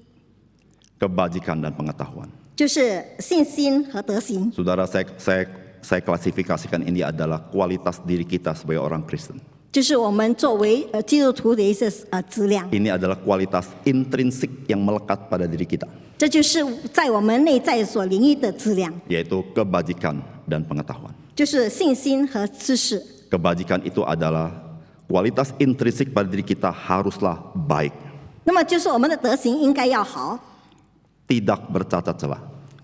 kebajikan dan pengetahuan. 就是信心和德行。 Saudara, saya klasifikasikan ini adalah kualitas diri kita sebagai orang Kristen. 就是我们作为基督徒的一些质量， Ini adalah kualitas intrinsik yang melekat pada diri kita, 这就是在我们内在所灵异的质量， yaitu kebajikan dan pengetahuan. 就是信心和知识。 Kebajikan itu adalah kualitas intrinsik pada diri kita haruslah baik, 那么就是我们的德行应该要好， tidak bercacat celah.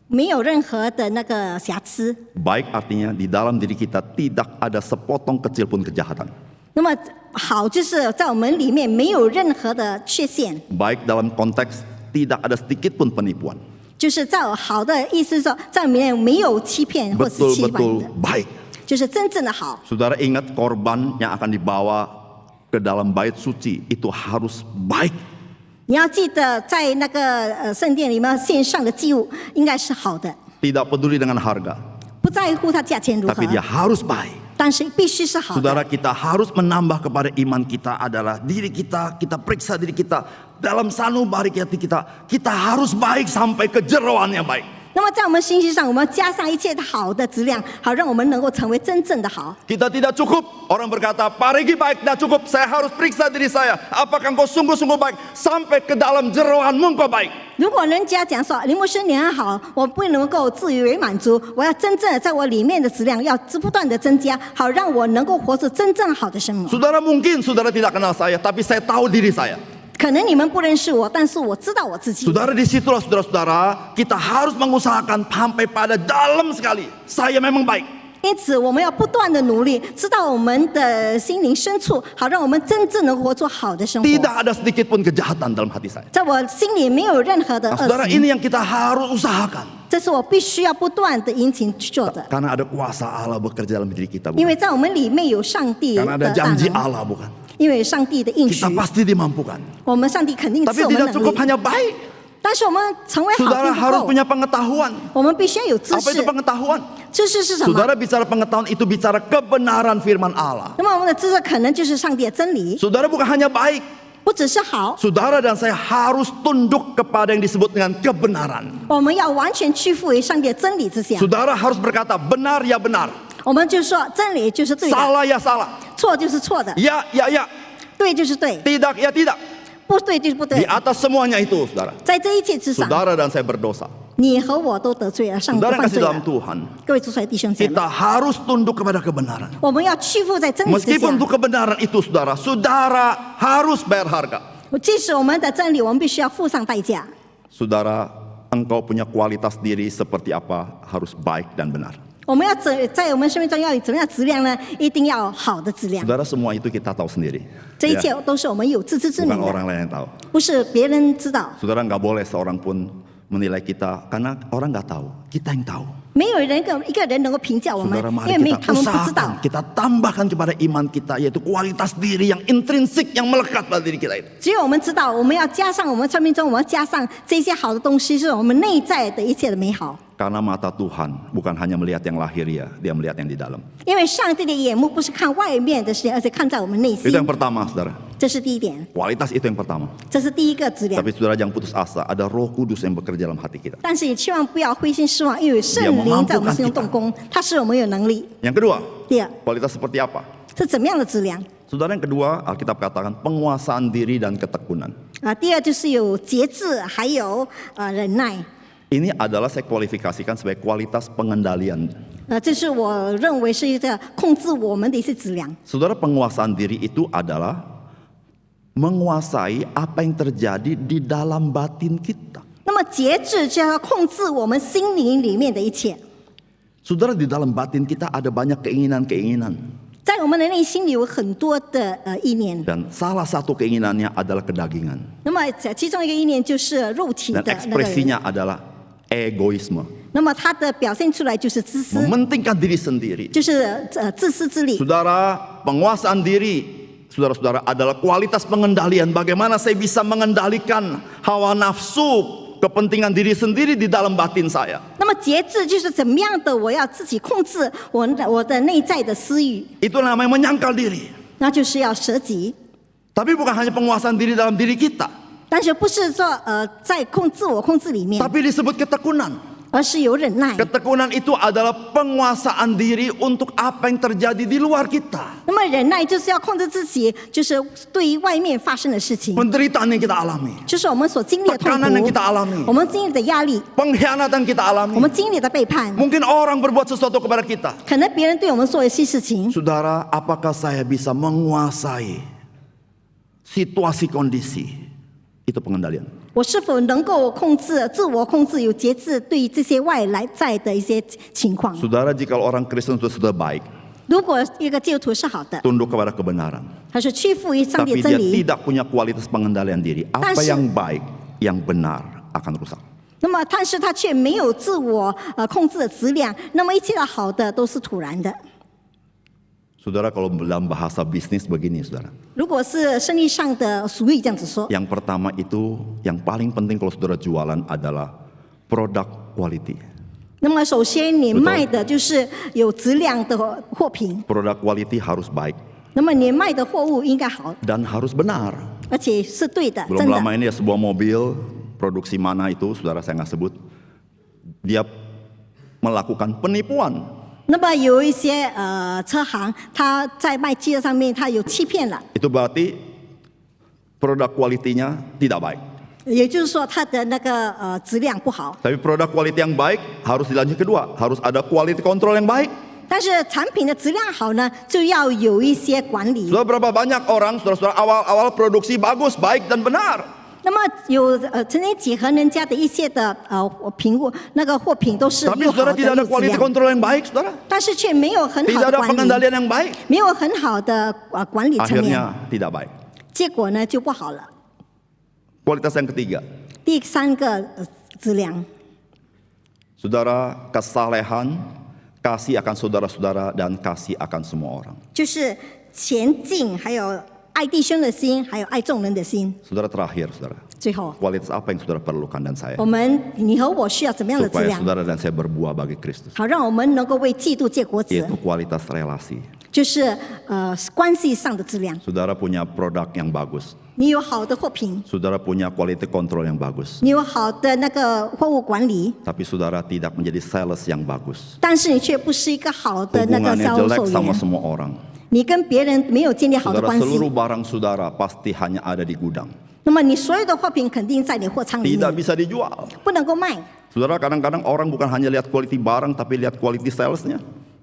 没有任何的那个瑕疵。 Baik artinya di dalam diri kita tidak ada sepotong kecil pun kejahatan. 那么好就是在我们里面没有任何的缺陷， Baik dalam konteks tidak ada sedikit pun penipuan. 就是在好的意思是说，在里面没有欺骗或是欺瞒 Betul-betul 的， baik. 就是真正的好。 Saudara ingat korban yang akan dibawa ke dalam bait suci itu harus baik. 你要记得，在那个圣殿里面献上的祭物应该是好的， Tidak peduli dengan harga, 不在乎它价钱如何 tapi，dia harus baik. 但是必须是好的。 Saudara, kita harus menambah kepada iman kita adalah diri kita, kita periksa diri kita dalam sanubari hati kita, kita harus baik sampai ke jeroannya baik. 那么在我们信息上，我们加上一切的好的质量，好让我们能够成为真正的好。 Kita tidak cukup. Orang berkata, Pak Regi baik, tidak cukup. Saya harus periksa diri saya. Apakah engkau sungguh-sungguh baik? Sampai ke dalam jeroanmu engkau baik. 如果人家讲说林牧师你很好，我不能够自以为满足，我要真正的在我里面的质量要不断的增加，好让我能够活出真正好的生活。 Saudara mungkin saudara tidak kenal saya, tapi saya tahu diri saya. 可能你们不认识我，但是我知道我自己。 Saudara, disitulah saudara-saudara, kita harus mengusahakan sampai pada dalam sekali. Saya memang baik. 因此，我们要不断的努力，知道我们的心灵深处，好让我们真正能活出好的生活。 Tidak ada sedikit pun kejahatan dalam hati saya. 在我心里没有任何的 Nah, 恶 saudara, 行， ini yang kita harus usahakan. 这是我必须要不断的殷勤去做的。 Karena ada kuasa Allah bekerja dalam diri kita, 因 bukan? 为在我们里面有上帝 Karena 的 ada 大 janji 能， Allah, bukan? 因为有上帝的应许 Kita，pasti dimampukan. 我们上帝肯定 Tapi 是我们 tidak 能 cukup 力。 hanya baik. 但是我们成为好 Saudara 并 harus 不够， punya pengetahuan. 我们必须要有知 Apa 识 itu。pengetahuan? 知识是什么？ Saudara bicara pengetahuan itu bicara kebenaran firman Allah. 那么我们的知识可能就是上帝的真理， Saudara bukan hanya baik. 不只是好， Saudara dan saya harus tunduk kepada yang disebut dengan kebenaran. 我们要完全屈服于上帝的真理之下。 Saudara harus berkata benar ya benar, 我们就说真理就是对的， salah ya salah, 错就是错的， ya ya ya, 对就是对， tidak ya tidak. 不对就是不 Di 对。 atas semuanya itu, saudara. 在这一切之上， Saudara dan saya berdosa. 你和我都得罪了，上帝 Saudara 犯 kasih 罪 dalam 了。 Tuhan. 各位主帅弟兄姐妹， Kita harus tunduk kepada kebenaran. 我们要屈服在真理之下 Meskipun。untuk kebenaran itu, saudara, saudara harus bayar harga. 即使我们的真理，我们必须要付上代价。 Saudara, engkau punya kualitas diri seperti apa harus baik dan benar. 我们要在我们生命中要有怎么样的质量呢？一定要好的质量。 Saudara, semua itu kita tahu sendiri. 这一 Ya, 切都是我们有自知之 bukan 明的， orang lain yang tahu. 不是别人知道。 Saudara, nggak boleh seorang pun menilai kita karena orang nggak tahu. Kita yang tahu. 没有人一个人能够评价我们， Saudara, 因 mari 为 kita 他们不知道 usahakan, kita tambahkan kepada iman kita, yaitu kualitas diri yang intrinsik yang melekat pada diri kita itu. 只有我们知道，我们要加上我们生命中，我们要加上这些好的东西，是我们内在的一切的美好。Karena mata Tuhan bukan hanya melihat yang lahiriah, dia melihat yang di dalam. 因为上帝的眼目不是看外面的事情，而且看在我们内 Itu 心。 yang pertama, saudara. 这是第一点， Kualitas itu yang pertama. 这是第一个质量。 Tapi saudara jangan putus asa, ada Roh Kudus yang bekerja dalam hati kita. 但是也千万不要灰心失望，因为圣灵在我们心中动工，它使我们有能力。 Yang kedua, 第二， kualitas seperti apa? 是怎么样的质量？ Saudara, yang kedua, Alkitab katakan penguasaan diri dan ketekunan. 第二就是有节制，还有忍耐。 Ini adalah saya kualifikasikan sebagai kualitas pengendalian. 这是我认为是一个控制我们的一些质量。 Saudara, penguasaan diri itu adalah menguasai apa yang terjadi di dalam batin kita. 那么节制就要控制我们心灵里面的一切。 Saudara, di dalam batin kita ada banyak keinginan-keinginan. 在我们的内心里有很多的意念， Dan salah satu keinginannya adalah kedagingan. 那么其中一个意念就是肉体 Dan 的那个人， ekspresinya adalah egoisme. 那么它的表现出来就是自私， Mementingkan diri sendiri. 就是自私自利。 Saudara, penguasaan diri, saudara-saudara, adalah kualitas pengendalian. Bagaimana saya bisa mengendalikan hawa nafsu, kepentingan diri sendiri di dalam batin saya. 那么节制就是怎么样的，我要自己控制我的内在的私欲， Itu namanya menyangkal diri. 那就是要舍己。 Tapi bukan hanya penguasaan diri dalam diri kita, 但是不是说在自我控制里面， tapi disebut ketekunan. 而是有忍耐。 Ketekunan itu adalah penguasaan diri untuk apa yang terjadi di luar kita. 那么忍耐就是要控制自己，就是对于外面发生的事情， Penderitaan yang kita alami, 就是我们所经历的痛 tekanan yang kita 苦， alami, 我们经历的压力， pengkhianatan kita 我 alami. 们经历的背叛， Mungkin orang berbuat sesuatu kepada kita. 可能别人对我们做一些事情， Saudara, apakah saya bisa menguasai situasi kondisi? Itu pengendalian. 我是否能够控制、自我控制、有节制对于这些外来在的一些情况？ Saudara, jika orang Kristen sudah baik, 如果一个基督徒是好的， tunduk kepada kebenaran, 他是屈服于上帝 tapi 的真 dia 理， tidak punya kualitas pengendalian diri, apa Tapi- yang baik, yang benar akan rusak. 那么但是他却没有自我控制的质量，那么一切的好的都是突然的。 Saudara, kalau dalam bahasa bisnis begini, saudara. 如果是生意上的俗语这样子说， Yang pertama itu, yang paling penting kalau saudara jualan adalah product quality. 那么首先你卖的就是有质量的货品， Product quality harus baik 那么你卖的货物应该好， dan harus benar. 而且是对的， Belum 真 lama 的。 ini ya sebuah mobil produksi mana itu, saudara saya nggak sebut, dia melakukan penipuan. 那么有一些车行，他在卖汽车上面他有欺骗了， Itu berarti produk quality-nya tidak baik. 也就是说它的那个质量不好。 Tapi produk quality yang baik harus dilanjut kedua, harus ada quality control yang baik. 但是产品的质量好呢，就要有一些管理。 Sudah berapa banyak orang, saudara-saudara, awal-awal produksi bagus, baik dan benar. 那么有曾经结合人家的一些的品物，那个货品都是 Tapi 又好 saudara 的 tidak ada 又质 quality 量， control yang baik, saudara. 但是却没有很好 Tidak 的 ada 管理， pengendalian yang baik. 没有很好的管理层面， Akhirnya tidak baik. 结果呢就不好了。 Kualitas yang ketiga, 第三个质量， saudara, kesalehan, kasih akan saudara-saudara dan kasih akan semua orang. 就是前进，还有爱弟兄的心，还有爱众人的心。 Saudara, terakhir, saudara, 最后， kualitas apa yang saudara perlukan dan saya 我们你和我需要怎么样的质 supaya 量， saudara dan saya berbuah bagi Kristus? 好让我们能够为基督结果子， Yaitu kualitas relasi. 就是关系上的质量。 Saudara punya produk yang bagus. 你有好的货品， Saudara punya quality control yang bagus. 你有好的那个货物管理， Tapi saudara tidak menjadi sales yang bagus. 但是你却不是一个好的那个 Hubungannya 销 jelek 售 sama 员， semua orang. 你跟别人没有建立好的 Saudara, 关系 seluruh，barang saudara pasti hanya ada di gudang. 那么你所有的货品肯定在你货仓里 Tidak 面， bisa dijual. 不能够卖。 Saudara, kadang-kadang orang bukan hanya lihat quality barang, tapi lihat quality salesnya.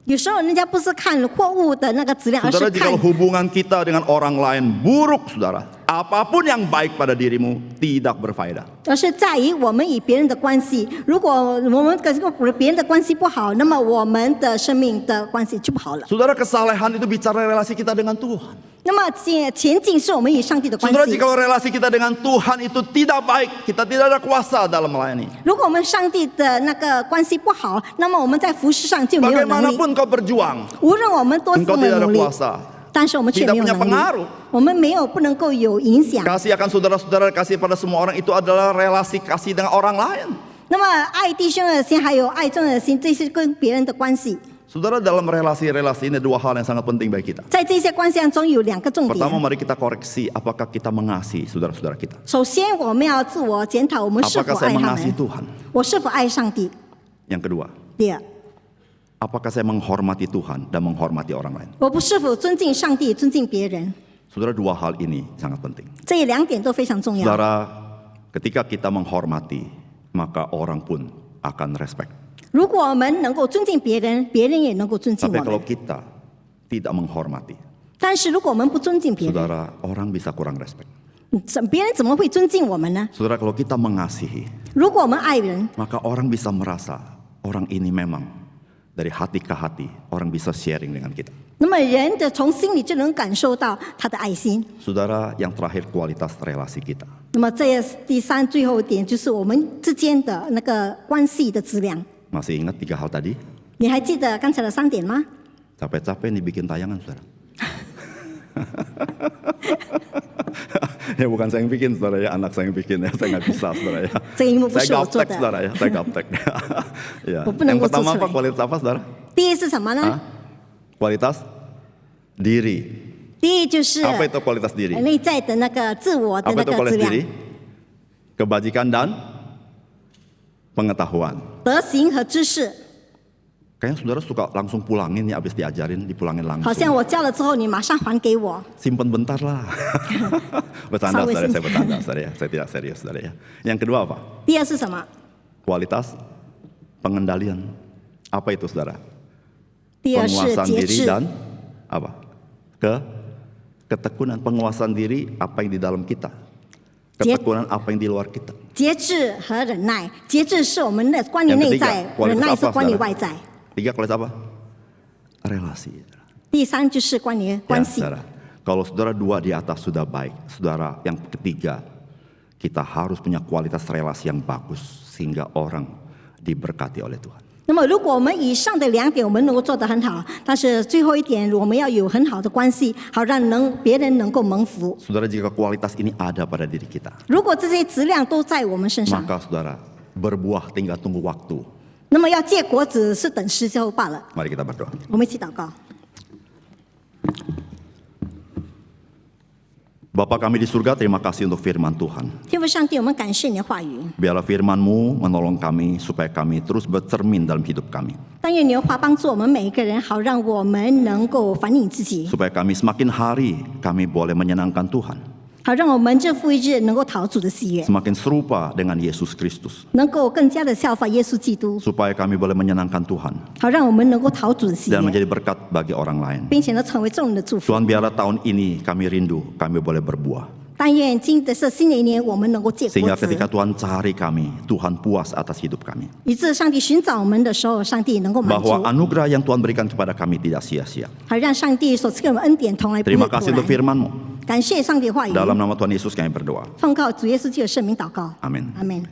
有时候人家不是看货物的那个质量，而 Saudara, 是看 jika hubungan kita dengan orang lain buruk, saudara, apapun yang baik pada dirimu tidak berfaedah. 而是在于我们与别人的关系。如果我们跟别人的关系不好，那么我们的生命的关系就不好了。 Saudara, kesalehan itu bicara relasi kita dengan Tuhan. 那么前进是我们与上帝的关 Saudara, 系。 jika relasi kita dengan Tuhan itu tidak baik, kita tidak ada kuasa dalam melayani. 如果我们上帝的那个关系不好，那么我们在服饰上就没有能力。 Bagaimanapun kau berjuang, 无论我们多 engkau 么 tidak 努 ada 力， kuasa. 但是我们却 Tidak 没有 punya 能力 pengaruh.，我们不能够有影响。 Kasih akan saudara-saudara, kasih pada semua orang itu adalah relasi kasih dengan orang lain. 那么爱弟兄的心，还有爱众人的心，这是跟别人的关系。 Saudara, dalam relasi-relasi ini dua hal yang sangat penting bagi kita. 在这些关系当中有两个重点。 Pertama, mari kita koreksi apakah kita mengasihi saudara-saudara kita. 首先，我们要自我检讨，我们是否 Apakah saya 爱他 mengasihi 们？ Tuhan? 我是否爱上帝？ Yang kedua, 第二， apakah saya menghormati Tuhan dan menghormati orang lain? 我不是否尊敬上帝、尊敬别人？ Saudara, dua hal ini sangat penting. 这两点都非常重要。 Saudara, ketika kita menghormati, maka orang pun akan respect. 如果我们能够尊敬别人，别人也能够尊敬 Tapi 我 kalau 们。 kita tidak menghormati, 但是如果我们不尊敬别人， saudara, orang bisa kurang respect. 别人怎么会尊敬我们呢？ Saudara, kalau kita mengasihi, 如果我们爱人， maka orang bisa merasa orang ini memang dari hati ke hati, orang bisa sharing dengan kita. 那么人的从心里就能感受到他的爱心。 Saudara, yang terakhir kualitas relasi kita. 那么这第三最后一点就是我们之间的那个关系的质量。 Masih ingat 3 hal tadi? 你还记得刚才的3点吗？ Capek-capek nih bikin tayangan, saudara. Ya bukan saya yang bikin, saudara ya, anak saya yang bikin ya, saya nggak bisa, saudara ya. Saya gaptek, saudara ya, saya gaptek. Ya. Yang pertama apa? Kualitas apa, saudara? 第一是什么呢？ Kualitas diri. 第一就是 Apa itu kualitas diri? 内在的那个自我的 Apa 那 itu 个质 kualitas 量 diri?，Kebajikan dan pengetahuan. 德行和知识。 Kayaknya saudara suka langsung pulangin ya, habis diajarin dipulangin 好像 langsung. 我教了之后，你马上还给我。 Simpen bentar lah. Bercanda, Sampai saudara, sini. saya bercanda, saudara ya. Saya tidak serius, saudara ya. Yang kedua apa? 第二是什么？ Kualitas pengendalian. Apa itu, saudara? 第二是 Penguasaan 节 diri 制。 dan apa? Ketekunan, penguasaan diri apa yang di dalam kita. Ketekunan apa yang di luar kita. 节制和忍耐，节制是我们的关于 Yang 内 ketiga, 在，忍 kualitas 耐是 apa, 关于 saudara? 外在。 Tiga, kualitas apa? Relasi. 第三就是关于 Ya, 关系。 saudara. Kalau saudara 2 di atas sudah baik, saudara yang ketiga, kita harus punya kualitas relasi yang bagus sehingga orang diberkati oleh Tuhan. 那么，如果我们以上的2点我们能够做得很好，但是最后一点我们要有很好的关系，好让别人能够蒙福。 Saudara, jika kualitas ini ada pada diri kita, 如果这些质量都在我们身上， maka saudara berbuah tinggal tunggu waktu. 那么要结果子是等时候罢了。 Mari kita berdoa. 我们一起祷告。 Bapa kami di surga, terima kasih untuk firman Tuhan. 天父上帝，我们感谢你的话语， Biarlah firman-Mu menolong kami supaya kami terus bercermin dalam hidup kami. 但愿你的话帮助我们每一个人，好让我们能够反映自己， Supaya kami semakin hari kami boleh menyenangkan Tuhan. 好让我们日复一日能够讨主的喜悦， Semakin serupa dengan Yesus Kristus. 能够更加的效法耶稣基督， Supaya kami boleh menyenangkan Tuhan 好让我们能够讨主的喜 dan 悦， menjadi berkat bagi orang lain. 并且呢成为众人的祝福。 Tuhan, biarlah tahun ini kami rindu, kami boleh berbuah. 但愿新的一年我们能够结果 Sehingga 子， ketika Tuhan cari kami, Tuhan puas atas hidup kami. 以致上帝寻找我们的时候，上帝能够满 Bahwa 足， anugerah yang Tuhan berikan kepada kami tidak sia-sia. 好让上帝所赐给我们恩典从来不会 Terima 徒 kasih untuk 然。 firman-Mu. 感谢上帝的话语， Dalam nama Tuhan Yesus kami berdoa. 奉靠主耶稣基督的圣名祷告， Amin. 阿门。